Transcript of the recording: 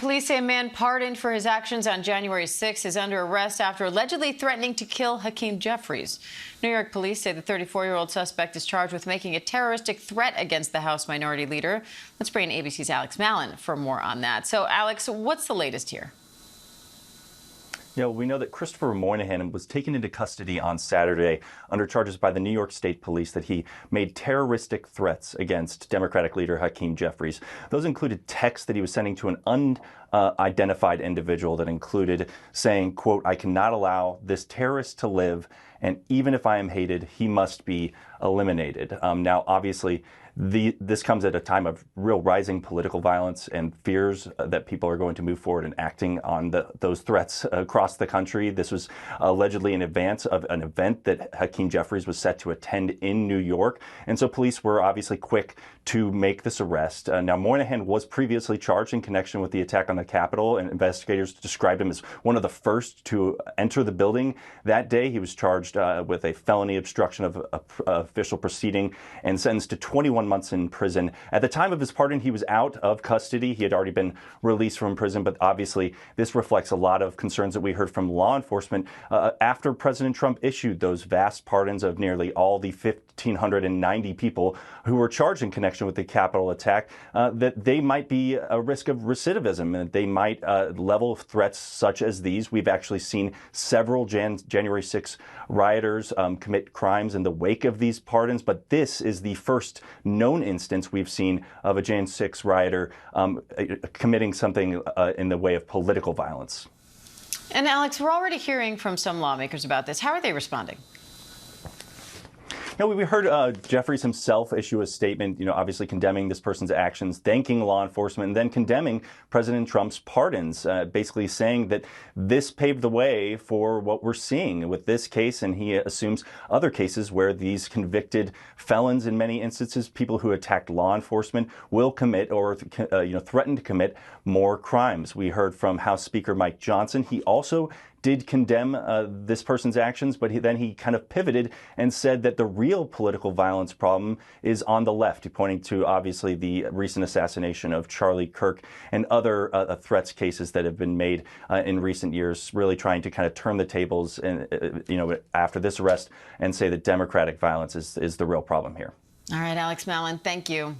Police say a man pardoned for his actions on January 6 is under arrest after allegedly threatening to kill Hakeem Jeffries. New York police say the 34-year-old suspect is charged with making a terroristic threat against the House Minority Leader. Let's bring in ABC's Alex Mallon for more on that. So, Alex, what's the latest here? Yeah, we know that Christopher Moynihan was taken into custody on Saturday under charges by the New York State Police that he made terroristic threats against Democratic leader Hakeem Jeffries. Those included texts that he was sending to an unidentified individual that included saying, quote, "I cannot allow this terrorist to live, and even if I am hated, he must be eliminated." Now, obviously, this comes at a time of real rising political violence and fears that people are going to move forward and acting on those threats across the country. This was allegedly in advance of an event that Hakeem Jeffries was set to attend in New York. And so police were obviously quick to make this arrest. Now, Moynihan was previously charged in connection with the attack on the Capitol, and investigators described him as one of the first to enter the building that day. He was charged with a felony obstruction of official proceeding and sentenced to 21 months in prison. At the time of his pardon, he was out of custody. He had already been released from prison, but obviously this reflects a lot of concerns that we heard from law enforcement after President Trump issued those vast pardons of nearly all the 1,590 people who were charged in connection with the Capitol attack, that they might be a risk of recidivism, and they might level threats such as these. We've actually seen several January 6 rioters commit crimes in the wake of these pardons, but this is the first known instance we've seen of a Jan 6 rioter committing something in the way of political violence. And Alex, we're already hearing from some lawmakers about this. How are they responding? No, we heard Jeffries himself issue a statement, obviously condemning this person's actions, thanking law enforcement, and then condemning President Trump's pardons, basically saying that this paved the way for what we're seeing with this case. And he assumes other cases where these convicted felons, in many instances, people who attacked law enforcement, will commit or threaten to commit more crimes. We heard from House Speaker Mike Johnson. He also did condemn this person's actions, but then he kind of pivoted and said that the real political violence problem is on the left, pointing to obviously the recent assassination of Charlie Kirk and other threats cases that have been made in recent years, really trying to kind of turn the tables and after this arrest and say that Democratic violence is the real problem here. All right, Alex Mallon, thank you.